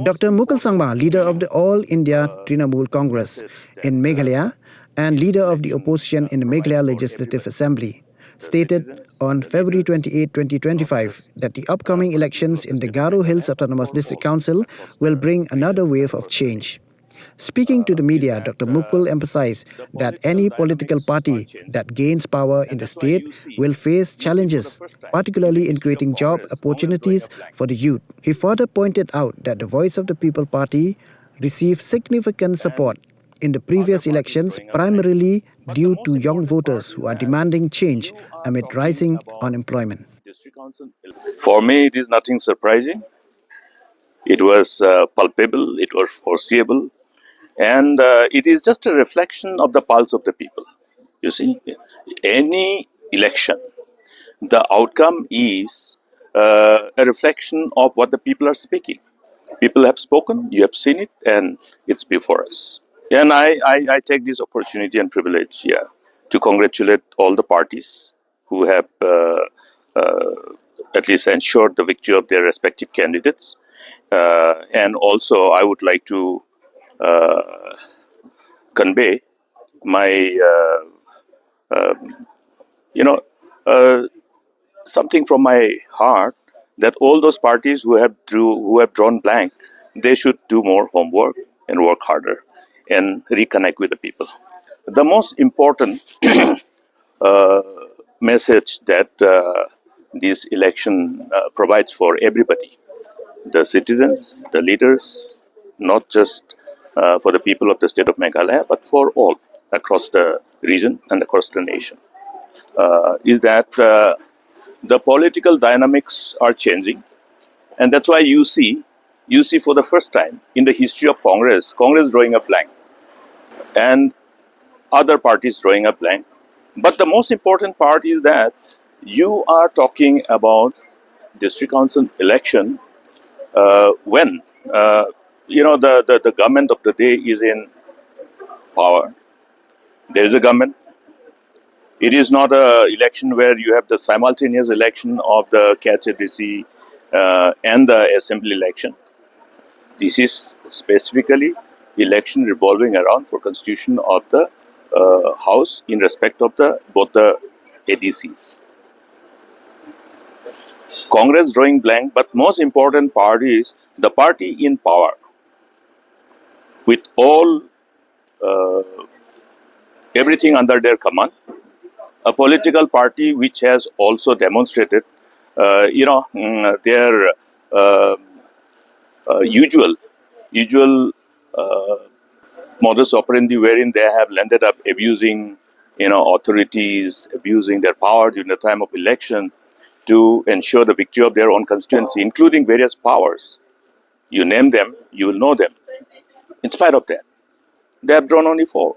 Dr. Mukul, leader of the All India Trinamool Congress in Meghalaya and leader of the opposition in the Meghalaya Legislative Assembly, stated on February 28, 2025, that the upcoming elections in the Garo Hills Autonomous District Council will bring another wave of change. Speaking to the media, Dr. Mukul emphasized that any political party that gains power in the state will face challenges, particularly in creating job opportunities for the youth. He further pointed out that the Voice of the People party received significant support in the previous elections, primarily due to young voters who are demanding change amid rising unemployment. For me, it is nothing surprising. It was palpable, it was foreseeable, and it is just a reflection of the pulse of the people. You see, any election, the outcome is a reflection of what the people are speaking. People have spoken, you have seen it, and it's before us. And I take this opportunity and privilege, to congratulate all the parties who have at least ensured the victory of their respective candidates. And also, I would like to convey my, something from my heart, that all those parties who have drawn blank, they should do more homework and work harder and reconnect with the people. The most important message that this election provides for everybody, the citizens, the leaders, not just for the people of the state of Meghalaya, but for all across the region and across the nation, is that the political dynamics are changing. And that's why you see for the first time in the history of Congress drawing a blank and other parties drawing a blank. But the most important part is that you are talking about district council election when the government of the day is in power. There is a government. It is not an election where you have the simultaneous election of the KHDC and the assembly election. This is specifically election revolving around for constitution of the House in respect of both the ADCs. Congress drawing blank, but most important part is the party in power with all everything under their command. A political party which has also demonstrated, their usual modus operandi, wherein they have landed up abusing, authorities, abusing their power during the time of election to ensure the victory of their own constituency, including various powers. You name them, you will know them. In spite of that, they have drawn only 4.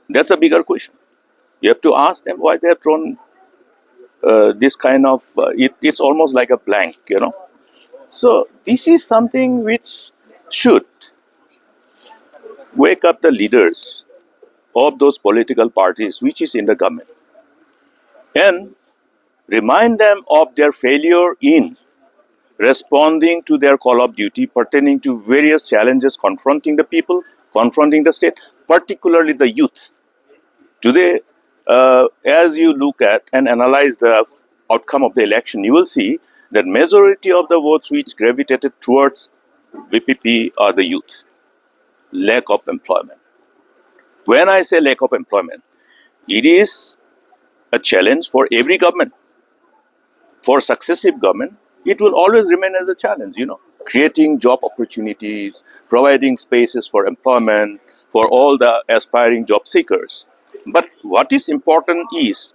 That's a bigger question. You have to ask them why they have drawn this kind of, it's almost like a blank, So this is something which should wake up the leaders of those political parties which is in the government and remind them of their failure in responding to their call of duty pertaining to various challenges confronting the people, confronting the state, particularly the youth. Today, as you look at and analyze the outcome of the election, you will see that majority of the votes which gravitated towards VPP are the youth. Lack of employment. When I say lack of employment, it is a challenge for every government. For successive government, it will always remain as a challenge, creating job opportunities, providing spaces for employment for all the aspiring job seekers. But what is important is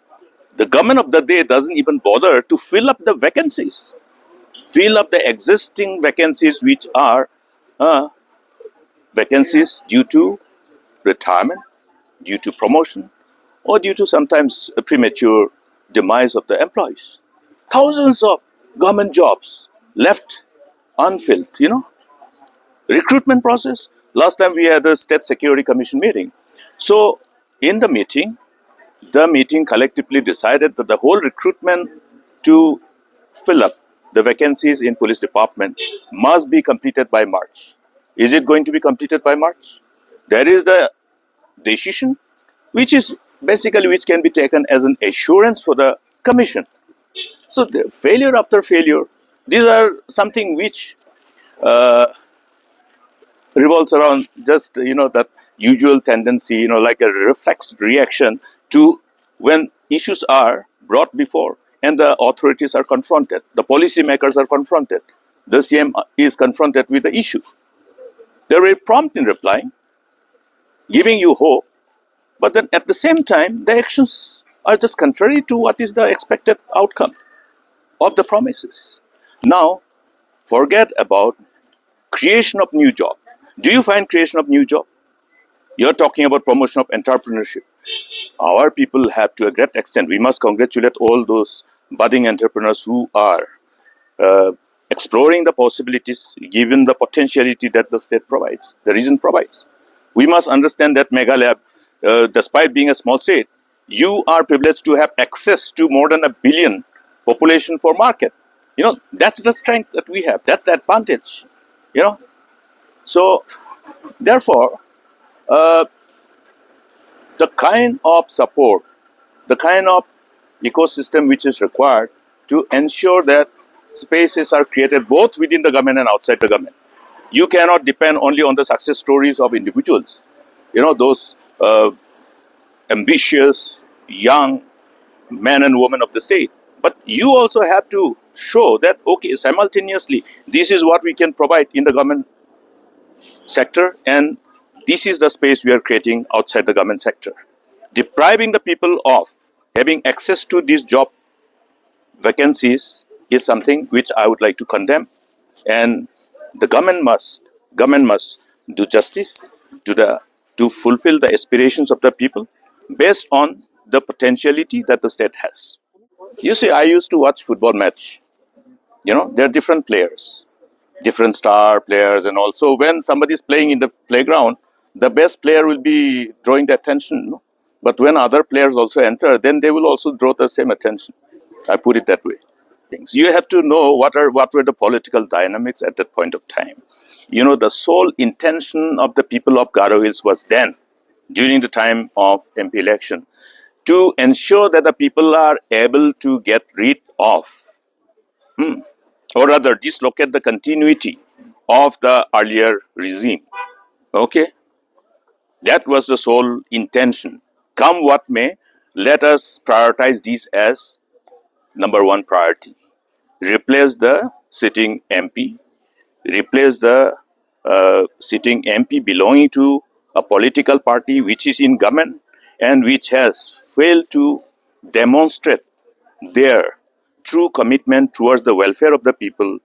the government of the day doesn't even bother to fill up the vacancies, fill up the existing vacancies which are vacancies due to retirement, due to promotion, or due to sometimes a premature demise of the employees. Thousands of government jobs left unfilled, Recruitment process. Last time we had a State Security Commission meeting. So in the meeting collectively decided that the whole recruitment to fill up the vacancies in police department must be completed by March. Is it going to be completed by March? There is the decision, which is basically which can be taken as an assurance for the commission. So the failure after failure, these are something which uh, revolves around just that usual tendency, like a reflex reaction to when issues are brought before and the authorities are confronted, the policymakers are confronted, the CM is confronted with the issue. They're very prompt in replying, giving you hope, but then at the same time, the actions are just contrary to what is the expected outcome of the promises. Now, forget about creation of new job. Do you find creation of new job? You're talking about promotion of entrepreneurship. Our people have, to a great extent, we must congratulate all those budding entrepreneurs who are uh, exploring the possibilities given the potentiality that the state provides, the region provides. We must understand that Meghalaya, despite being a small state, you are privileged to have access to more than 1 billion population for market. That's the strength that we have. That's the advantage. You know, so therefore, uh, the kind of support, the kind of ecosystem which is required to ensure that spaces are created both within the government and outside the government. You cannot depend only on the success stories of individuals, those ambitious young men and women of the state. But you also have to show that, okay, simultaneously, this is what we can provide in the government sector, and this is the space we are creating outside the government sector. Depriving the people of having access to these job vacancies is something which I would like to condemn, and the government must do justice to the to fulfill the aspirations of the people based on the potentiality that the state has. You see, I used to watch football match. There are different players, different star players, and also when somebody is playing in the playground, the best player will be drawing the attention. No? But when other players also enter, then they will also draw the same attention. I put it that way. Things you have to know what were the political dynamics at that point of time. The sole intention of the people of Garo Hills was then, during the time of MP election, to ensure that the people are able to get rid of, or rather dislocate the continuity of the earlier regime. Okay, that was the sole intention. Come what may, let us prioritize this as number one priority. Replace the sitting MP, replace the sitting MP belonging to a political party which is in government and which has failed to demonstrate their true commitment towards the welfare of the people.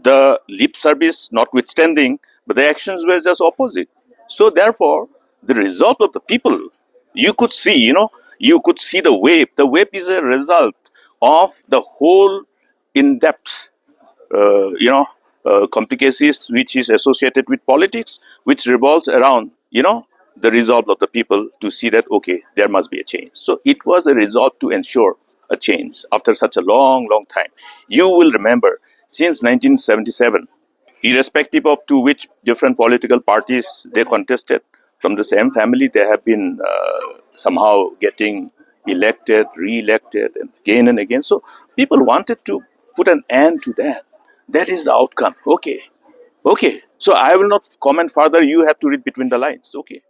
The lip service notwithstanding, but the actions were just opposite. So therefore, the result of the people, you could see, you could see the wave. The wave is a result of the whole in-depth complications which is associated with politics, which revolves around, the resolve of the people to see that, okay, there must be a change. So it was a resolve to ensure a change after such a long, long time. You will remember, since 1977, irrespective of to which different political parties they contested, from the same family, they have been somehow getting elected, re-elected, and again. So people wanted to put an end to that. That is the outcome. Okay. So I will not comment further. You have to read between the lines. Okay.